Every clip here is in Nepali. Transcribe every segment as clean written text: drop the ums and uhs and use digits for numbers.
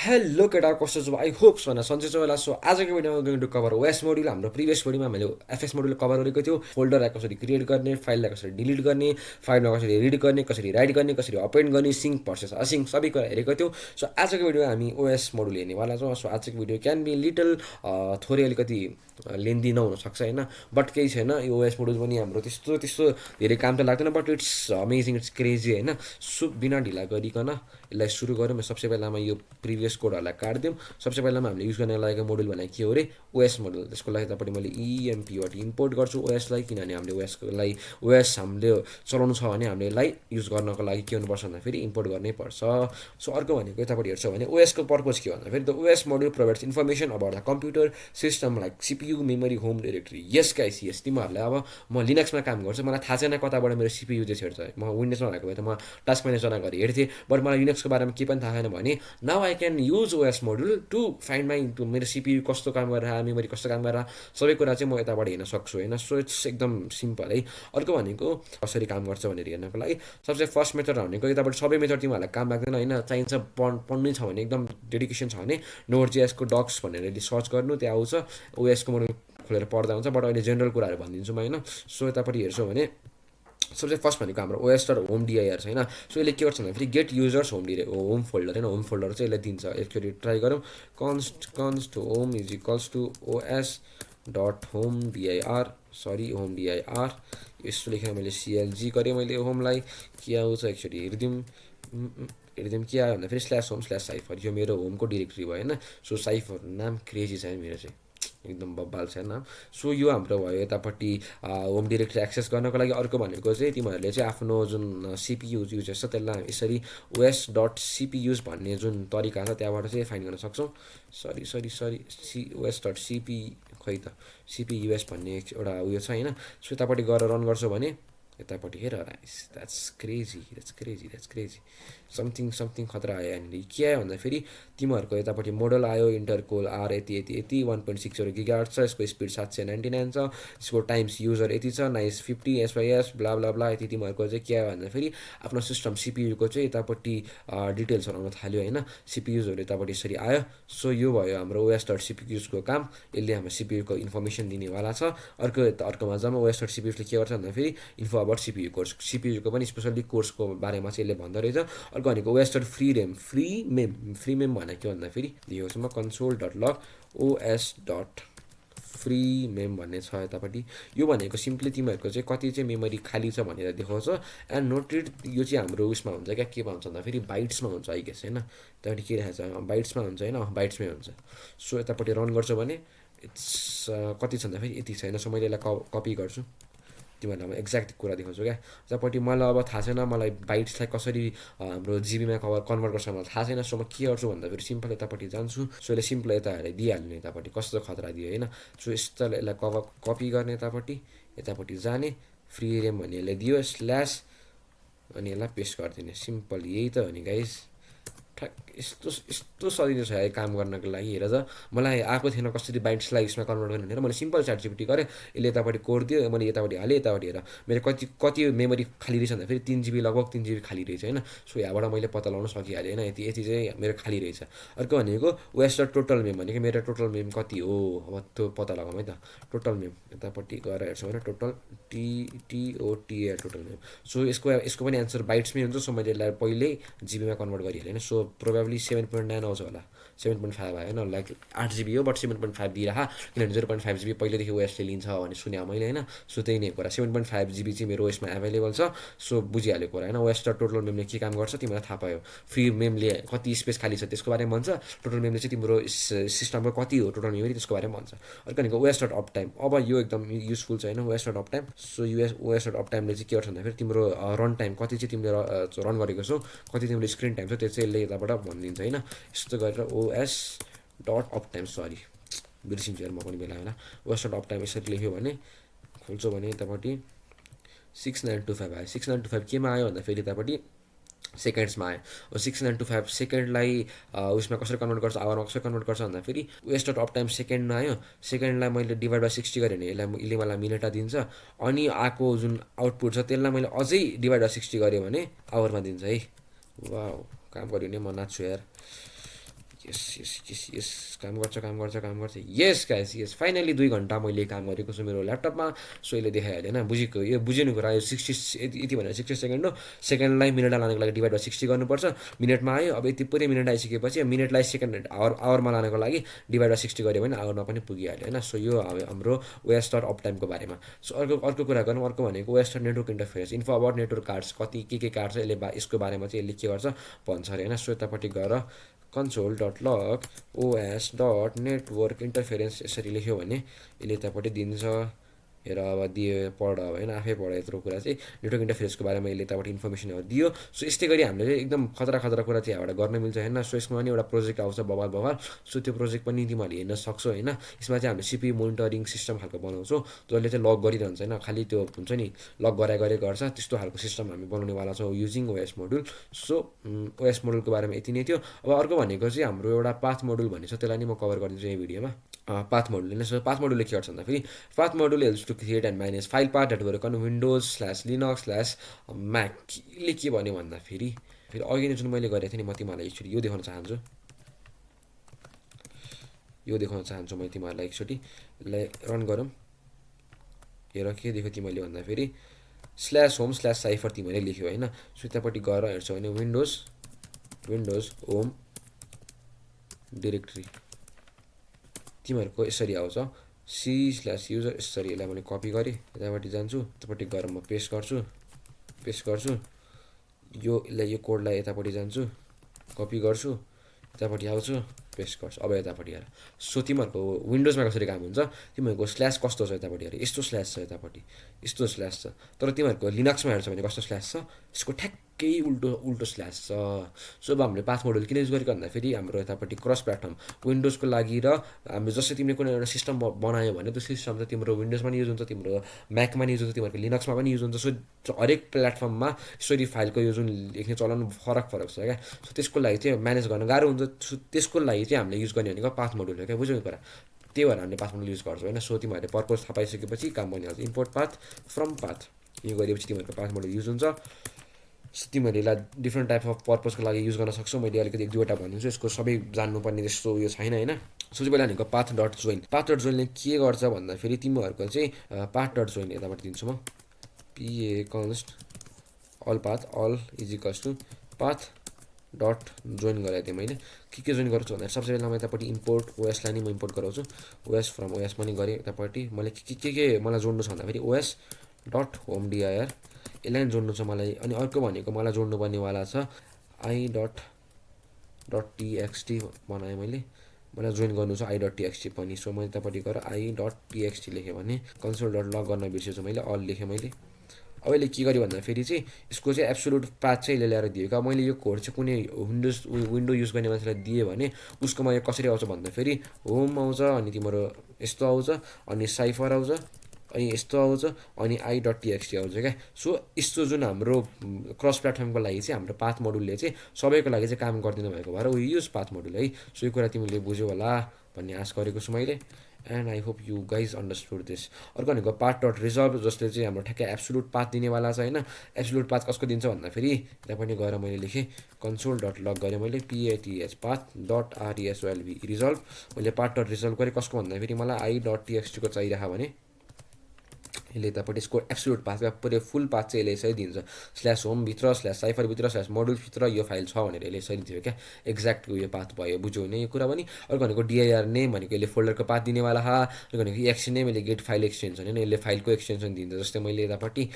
हेलो केटा कस्तो छ आई होप्स भन सन्चै छ होला सो आजको भिडियोमा going to cover OS module हाम्रो प्रिभियस भिडियोमा हामीले एफएस मोड्युल कभर गरेको थियो फोल्डरलाई कसरी क्रिएट गर्ने फाइललाई कसरी डिलिट गर्ने फाइलमा कसरी रिड गर्ने कसरी राइट गर्ने कसरी अपेन्ड गर्ने सिङ्क प्रोसेस असिङ्क सबै कुरा हेरेको थियो सो आजको भिडियोमा हामी ओएस मोड्युल हेर्नेवाला छौँ सो आजको भिडियो क्यान बी लिटल थोरै अलिकति लेन्दी नहुनसक्छ होइन बट केही छैन यो ओएस मोड्युल पनि हाम्रो त्यस्तो त्यस्तो धेरै काम त लाग्दैन but it's amazing it's crazy होइन सो बिना ढिला गरिकन यसलाई सुरु गरौँ सबसे पहिलामा यो प्रिभियस कोडहरूलाई काटिदिउँ सबसे पहिलामा हामीले युज गर्न लागेको मोड्युल भनेको के हो अरे ओएस मोड्युल त्यसको लागि तपाईँले मैले इएमपीबाट इम्पोर्ट गर्छु ओएसलाई किनभने हामीले ओएसलाई ओएस हामीले चलाउनु छ भने हामीले यसलाई युज गर्नको लागि के हुनुपर्छ भन्दाखेरि इम्पोर्ट गर्नै पर्छ सो अर्को भनेको यतापट्टि हेर्छ भने ओएसको पर्पज के भन्दाखेरि the OS module provides information about the computer system like CPU memory home directory yes guys yes तिमीहरूलाई अब म लिनक्समा काम गर्छु मलाई थाहा छैन कताबाट मेरो सिपियु चाहिँ छेड्छ म विन्डोजमा भएको भए त म टास्क म्यानेजरमा गरी हेर्थेँ बट मलाई लिनक्सको बारेमा के पनि थाहा छैन भने now I can use OS module to find my मेरो सिपियु कस्तो काम गरेर मेमोरी कस्तो काम गरेर सबै कुरा चाहिँ म यताबाट हेर्न सक्छु होइन सो इट्स एकदम सिम्पल है अर्को भनेको कसरी काम गर्छ भनेर हेर्नको लागि सबसे फर्स्ट मेथड भनेको यताबाट सबै मेथड तिमीहरूलाई काम लाग्दैन होइन चाहिन्छ पढ्नै छ भने एकदम डेडिकेसन छ भने नोडजेसको डक्स भनेर सर्च गर्नु त्यहाँ आउँछ ओएसको मोड्युल खोलेर पढ्दा हुन्छ बट अहिले जेनरल कुराहरू भनिदिन्छु म होइन सो यतापट्टि हेर्छौँ भने सबसे फर्स्ट भनेको हाम्रो ओएस र होम डिआइआर छैन सो यसले के गर्छ भन्दाखेरि गेट युजर्स होम फोल्डर होइन होम फोल्डर चाहिँ यसले दिन्छ एकचोटि ट्राई गरौँ const home is equals to OS dot home DIR sorry home DIR यस्तो लेखेर मैले सिएलजी गरेँ मैले होमलाई के आउँछ एकचोटि हेरिदिउँ के आयो भन्दा फेरि स्ल्यास होम स्ल्यास साइफर यो मेरो होमको डिरेक्टरी भयो होइन सो साइफर नाम क्रेजी छ मेरो चाहिँ एकदम बब्बाल छ नाम सो यो हाम्रो भयो यतापट्टि होम डिरेक्टरी एक्सेस गर्नको लागि अर्को भनेको चाहिँ तिमीहरूले चाहिँ आफ्नो जुन सिपियु युज छ त्यसलाई यसरी ओएस डट सिपियुज भन्ने जुन तरिका छ त्यहाँबाट चाहिँ फाइन्ड गर्न सक्छौँ सरी ओएस डट सिपी खै त सिपियुएस भन्ने एउटा उयो छ होइन सो यतापट्टि गएर रन गर्छौ भने यतापट्टि हेर द्याट्स क्रेजी समथिङ खतरा आयो यहाँनिर के आयो भन्दाखेरि तिमीहरूको यतापट्टि मोडल आयो इन्टरकोल आर यति 1.60 गिगाहर्ट्ज छ यसको स्पिड 799 छ यसको टाइम्स युजर यति छ नाइस 50 एसवाइएस ब्ला ब्ला ब्ला यति तिमीहरूको चाहिँ के आयो भन्दाखेरि आफ्नो सिस्टम सिपियुको चाहिँ यतापट्टि डिटेल्सहरू आउन थाल्यो होइन सिपियुजहरू यतापट्टि यसरी आयो सो यो भयो हाम्रो ओएस डट सिपियुजको काम यसले हाम्रो सिपियुको इन्फर्मेसन दिनेवाला छ अर्कोमा जम्मा ओएस डट सिपियुजले के गर्छ भन्दाखेरि इन्फो अबाउट सिपियु कोर्स सिपियुको पनि स्पेसल्ली कोर्सको बारेमा चाहिँ यसले भन्दो रहेछ अर्को भनेको ओएस डट फ्री मेम भनेको के भन्दाखेरि यो म कन्सोल डट लग ओएस डट फ्री मेम भन्ने छ यतापट्टि यो भनेको सिम्पली तिमीहरूको चाहिँ कति चाहिँ मेमोरी खाली छ भनेर देखाउँछ एन्ड नोटेड यो चाहिँ हाम्रो उयसमा हुन्छ क्या के भन्छ भन्दाखेरि बाइट्समा हुन्छ आई गेस होइन त्यहाँपट्टि के राखेको छ बाइट्समा हुन्छ होइन बाइट्समै हुन्छ सो यतापट्टि रन गर्छु भने इट्स कति छ भन्दाखेरि यति छैन सो मैले यसलाई कपी गर्छु तिमीहरूलाई म एक्ज्याक्ट कुरा देखाउँछु क्या जहाँपट्टि मलाई अब थाहा छैन मलाई बाइट्सलाई कसरी हाम्रो जिबीमा कन्भर्ट गर्छ मलाई थाहा छैन सो म के गर्छु भन्दाखेरि सिम्पल यतापट्टि जान्छु सो यसले सिम्पल यता हेरेर दिइहाल्ने यतापट्टि कस्तो खतरा दियो होइन सो यस्तो यसलाई कपी गर्ने यतापट्टि जाने फ्री रेम भन्ने यसले दियो स्ल्यास अनि यसलाई पेस्ट गरिदिने सिम्पल यही त हो नि गाइस यस्तो सजिलो छ है काम गर्नको लागि हेर त मलाई आएको थिएन कसरी बाइट्सलाई यसमा कन्भर्ट गर्ने भनेर मैले सिम्पल च्याट जिपिटी गरेँ यसले यतापट्टि कोड दियो मैले यतापट्टि हालेँ यतापट्टि हेर मेरो कति मेमोरी खाली रहेछ भन्दाखेरि 3 GB लगभग 3 GB खाली रहेछ होइन सो यहाँबाट मैले पत्ता लगाउन सकिहालेँ होइन यति चाहिँ मेरो खाली रहेछ अर्को भनेको वेस्ट टोटल मेम भनेको मेरो टोटल मेम कति हो अब त्यो पत्ता लगाउँ है त टोटल मेम यतापट्टि गएर हेर्छौँ होइन टोटल टिओटिए टोटल मेम सो यसको पनि एन्सर बाइट्समै हुन्छ सो मैले यसलाई पहिल्यै जिबीमा कन्भर्ट गरिहालेँ होइन सो प्रोबेबली 7.9 आउँछ होला 7.5 आयो होइन लाइक 8 GB हो बट 7.5 दिइरह किनभने 0.5 GB पहिल्यैदेखि ओएसले लिन्छ भने सुने मैले होइन सो त्यही नै कुरा 7.5 GB चाहिँ मेरो ओएसमा एभाइलेबल छ सो बुझिहाल्यो कुरा होइन ओएस र टोटल मेमले के काम गर्छ तिमीलाई थाहा पायो फ्री मेमले कति स्पेस खाली छ त्यसको बारेमा भन्छ टोटल मेमले चाहिँ तिम्रो सिस्टमको कति हो टोटल मेमोरी त्यसको बारेमा भन्छ अर्को भनेको ओएस डट अप टाइम अब यो एकदम युजफुल छ होइन OS dot up time so OS dot up टाइमले चाहिँ के गर्छ भन्दाखेरि तिम्रो रन टाइम कति चाहिँ तिमीले रन गरेको छौ कति तिम्रो स्क्रिन टाइम छ त्यो चाहिँ यसले यताबाट भनिदिन्छ होइन यस्तो गरेर OS dot uptime sorry बिर्सिन्छु यार म पनि बेला होला ओएस डट अप टाइम यसरी लेख्यो भने खोल्छौ भने यतापट्टि 6925 आयो 6925 केमा आयो भन्दा फेरि यतापट्टि सेकेन्ड्समा आयो 6925 सेकेन्डलाई उसमा कसरी कन्भर्ट गर्छ आवरमा कसरी कन्भर्ट गर्छ भन्दा फेरि वेस्ट अफ टाइम सेकेन्डमा आयो सेकेन्डलाई मैले डिभाइड बाई 60 गरेँ भने यसले मलाई मिनेटा दिन्छ अनि आएको जुन आउटपुट छ त्यसलाई मैले अझै डिभाइड बाई 60 गरेँ भने आवरमा दिन्छ है वाउ काम गर्यो नि म नाच्छु यार यस यस यस यस काम गर्छ यस गाइस यस फाइनली 2 घन्टा मैले काम गरेको छु मेरो ल्यापटपमा सो यसले देखाइहाल्यो होइन बुझेको यो बुझेको कुरा यो 60 यति भनेर 60 सेकेन्ड हो सेकेन्डलाई मिनटमा लानको लागि डिभाइड बाई 60 गर्नुपर्छ मिनटमा आयो अब यति पुरै मिनट आइसकेपछि मिनटलाई सेकेन्ड आवरमा लानको लागि डिभाइड बाई 60 गऱ्यो भने आवरमा पनि पुगिहाल्यो होइन सो यो हाम्रो ओएस डट अप टाइमको बारेमा सो अर्को कुरा गरौँ अर्को भनेको OS dot network interference info about network cards कति के कार्ड छ यसले यसको बारेमा चाहिँ यसले के गर्छ भन्छ अरे होइन सो यतापट्टि गएर console.log os.network interference यसरी लेख्यो भने यसले यतापट्टि दिन्छ हेर अब दियो पढ होइन आफै पढ यत्रो कुरा चाहिँ नेटवर्क इन्टरफेरेन्सको बारेमा यसले यतापट्टि इन्फर्मेसनहरू दियो सो यस्तै गरी हामीले चाहिँ एकदम खतरा कुरा चाहिँ यहाँबाट गर्न मिल्छ होइन सो यसमा पनि एउटा प्रोजेक्ट आउँछ बवाल सो त्यो प्रोजेक्ट पनि तिमीहरूले हेर्न सक्छौ होइन यसमा चाहिँ हामीले सिपी मोनिटरिङ सिस्टम खालको बनाउँछौँ जसले चाहिँ लग गरिरहन्छ होइन खालि त्यो हुन्छ नि लग गरे गर्छ त्यस्तो खालको सिस्टम हामी बनाउनेवाला छौँ using OS module so OS मोडुलको बारेमा यति नै थियो अब अर्को भनेको चाहिँ हाम्रो एउटा पाथ मोडुल भन्ने छ त्यसलाई नि म कभर गरिदिन्छु यही भिडियोमा पाथ मोडुल होइन सो पाथ मोडुलले के गर्छ भन्दाखेरि path module helps to create and manage file पाथहरू कन विन्डोज/लिनक्स/म्याकले के भन्यो भन्दाखेरि फेरि अघि नै जुन मैले गरेको थिएँ नि म तिमीहरूलाई एकचोटि यो देखाउन चाहन्छु म तिमीहरूलाई एकचोटि यसलाई रन गरौँ हेर के देख्यो तिमीले भन्दाखेरि /home/साइफर तिमीले लेख्यो होइन सो त्यतापट्टि गएर हेर्छौ भने विन्डोज होम डिरेक्टरी तिमीहरूको यसरी आउँछ c/user यसरी यसलाई मैले कपी गरेँ यतापट्टि जान्छु यतापट्टि गएर म पेस्ट गर्छु यो कोडलाई यतापट्टि जान्छु कपी गर्छु यतापट्टि आउँछु पेस्ट गर्छु अब यतापट्टि हेर सो तिमीहरूको विन्डोजमा कसरी काम हुन्छ तिमीहरूको स्ल्यास कस्तो छ यतापट्टि हेर यस्तो स्ल्यास छ यतापट्टि यस्तो स्ल्यास छ तर तिमीहरूको लिनक्समा हेर्छ भने कस्तो स्ल्यास छ यसको ठ्याक्कै उल्टो स्ल्यास छ सो अब हामीले पाथ मोडुल किन युज गरेको भन्दाखेरि हाम्रो यतापट्टि क्रस प्लेटफर्म विन्डोजको लागि र हाम्रो जस्तै तिमीले कुनै एउटा सिस्टम बनायो भने त्यो सिस्टम चाहिँ तिम्रो विन्डोजमा पनि युज हुन्छ तिम्रो म्याकमा पनि युज हुन्छ तिमीहरूको लिनक्समा पनि युज हुन्छ सो हरेक प्लेटफर्ममा यसरी फाइलको यो जुन लेख्ने चलन फरक छ क्या सो त्यसको लागि चाहिँ म्यानेज गर्न गाह्रो हुन्छ सो त्यसको लागि चाहिँ हामीले युज गर्ने भनेको पाथ मोडुल हो क्या बुझ्यौ कुरा त्यही भएर हामीले पाथ मोडुल युज गर्छौँ होइन सो तिमीहरूले पर्पज थाहा पाइसकेपछि काम बनिहाल्छ इम्पोर्ट पाथ फ्रम पाथ यो गरेपछि तिमीहरूको पाथ मोडुल युज हुन्छ तिमीहरूले यसलाई डिफ्रेन्ट टाइप अफ पर्पजको लागि युज गर्न सक्छौ मैले अलिकति 1-2वटा भनिदिन्छु यसको सबै जान्नुपर्ने जस्तो उयो छैन होइन सो चाहिँ पहिला भनेको पाथ डट जोइन के गर्छ भन्दाखेरि तिमीहरूको चाहिँ पाथ डट जोइन यताबाट दिन्छु म pa const all path all is equals to path dot join गरेको थिएँ मैले के जोइन गर्छु भन्दाखेरि सबसे पहिला म यतापट्टि इम्पोर्ट ओएसलाई नि म इम्पोर्ट गराउँछु ओएस फ्रम ओएस पनि गरेँ यतापट्टि मैले के मलाई जोड्नु छ भन्दाखेरि ओएस डट होम dir यसलाई जोड्नु छ मलाई अनि अर्को भनेको मलाई जोड्नुपर्नेवाला छ i.txt बनाएँ मलाई जोइन गर्नु छ i.txt पनि सो मैले यतापट्टि गएर i.txt लेखेँ भने console.log गर्न बिर्सेछु मैले अल लेखेँ मैले अब यसले के गर्यो भन्दाखेरि चाहिँ यसको चाहिँ एब्सोल्युट पाथ चाहिँ यसले ल्याएर दियो क्या मैले यो कोड चाहिँ कुनै विन्डो युज गर्ने मान्छेलाई दिएँ भने उसकोमा यो कसरी आउँछ भन्दाखेरि होम आउँछ अनि तिम्रो यस्तो आउँछ अनि साइफर आउँछ अनि यस्तो आउँछ अनि i.txt आउँछ क्या सो यस्तो जुन हाम्रो क्रस प्लेटफर्मको लागि चाहिँ हाम्रो पाथ मोडुलले चाहिँ सबैको लागि चाहिँ काम गरिदिनु भएको भएर वी युज पाथ मोडुल है सो यो कुरा तिमीले बुझ्यौ होला भन्ने आश गरेको छु मैले and I hope you guys understood this अर्को भनेको पाथ डट रिजल्भ जसले चाहिँ हाम्रो ठ्याक्कै एब्सोल्युट पाथ दिनेवाला छ होइन एब्सोल्युट पाथ कसको दिन्छ भन्दाखेरि त्यहाँ पनि गएर मैले लेखेँ console.log गरेँ मैले path path dot resolve resolve मैले पाथ डट रिजल्भ गरेँ कसको भन्दाखेरि मलाई i.txt को चाहिरहेको भने यसले यतापट्टि यसको एब्सोल्युट पाथ पुरै फुल पाथ चाहिँ यसले यसरी दिन्छ /homeभित्र /साइफरभित्र /मोडुलभित्र यो फाइल छ भनेर यसले यसरी दियो क्या एक्ज्याक्ट यो पाथ भयो बुझ्यो भने यो कुरा पनि अर्को भनेको dir नेम भनेको यसले फोल्डरको पाथ दिनेवाला अर्को भनेको एक्सटेन नै मैले गेट फाइल एक्सटेन्सन होइन यसले फाइलको एक्सटेन्सन दिन्छ जस्तै मैले यतापट्टि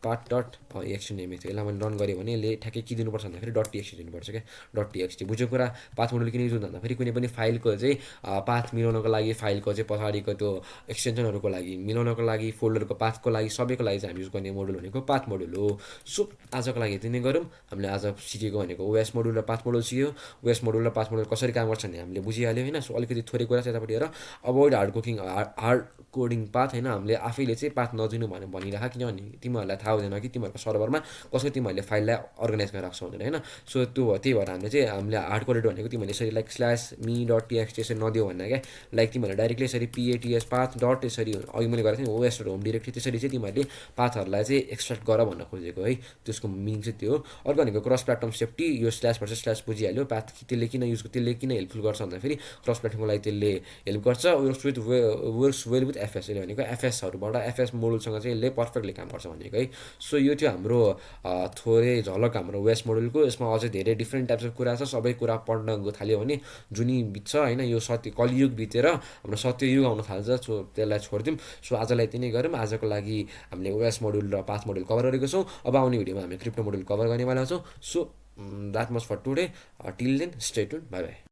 पाथ डट एक्सटेन नेम थियो यसलाई मैले रन गरेँ भने यसले ठ्याक्कै के दिनुपर्छ भन्दाखेरि .txt दिनुपर्छ क्या .txt बुझ्यो कुरा पाथ मोडुल किन युज हुन्छ भन्दाखेरि कुनै पनि फाइलको चाहिँ पाथ मिलाउनको लागि फाइलको चाहिँ पछाडिको त्यो एक्सटेन्सनहरूको लागि मिलाउनको लागि फोल्डरको पाथको लागि सबैको लागि चाहिँ हामी युज गर्ने मोडुल भनेको पाथ मोडुल हो सो आजको लागि यति नै गरौँ हामीले आज सिकेको भनेको ओएस मोडुल र पाथ मोडुल सिक्यो ओएस मोडुल र पाथ मोडुल कसरी काम गर्छ भने हामीले बुझिहाल्यो होइन सो अलिकति थोरै कुरा चाहिँ यतापट्टि हेर अभोइड हार्ड कोडिङ पाथ होइन हामीले आफैले चाहिँ पाथ नदिनु भनेर भनिराख किनभने तिमीहरूलाई थाहा हुँदैन कि तिमीहरूको सर्भरमा कसरी तिमीहरूले फाइललाई अर्गनाइज गरेर राख्छौ भनेर होइन सो त्यो त्यही भएर हामीले हार्ड कोडेड भनेको तिमीहरूले यसरी लाइक /me.txt यसरी नदियो भन्दा क्या लाइक तिमीहरूले डाइरेक्टली यसरी path पाथ डट यसरी अघि मैले गरेको थिएँ ओएस र होम डिरेक्टरी त्यसरी चाहिँ तिमीहरूले पाथहरूलाई चाहिँ एक्सट्र्याक्ट गर भन्न खोजेको है, त्यसको मिनिङ चाहिँ त्यो हो। अर्को भनेको क्रस प्लेटफर्म सेफ्टी, यो स्ल्यास भर्सेस स्ल्यास बुझिहाल्यो, पाथ त्यसले किन हेल्पफुल गर्छ भन्दाखेरि क्रस प्लेटफर्मको लागि त्यसले हेल्प गर्छ। वर्क्स वेल विथ एफएस, यसले भनेको एफएसहरूबाट एफएस मोडुलसँग चाहिँ यसले पर्फेक्टली काम गर्छ भनेको है। सो यो थियो हाम्रो थोरै झलक हाम्रो वेस्ट मोडुलको। यसमा अझै धेरै डिफ्रेन्ट टाइप्सको कुरा छ, सबै कुरा पढ्न थाल्यो भने जुनी बित्छ होइन, यो कलियुग बितेर हाम्रो सत्ययुग आउन थाल्छ। सो त्यसलाई छोडिदिउँ। सो आजलाई यति नै गरौँ। आजको लागि हामीले वेस्ट मोडुल र पाथ मोडुल कभर गरेको छौँ। अब आउने भिडियोमा हामी क्रिप्टो मोडुल कभर गर्नेवाला छौँ। So that much for today, till then stay tuned, bye by.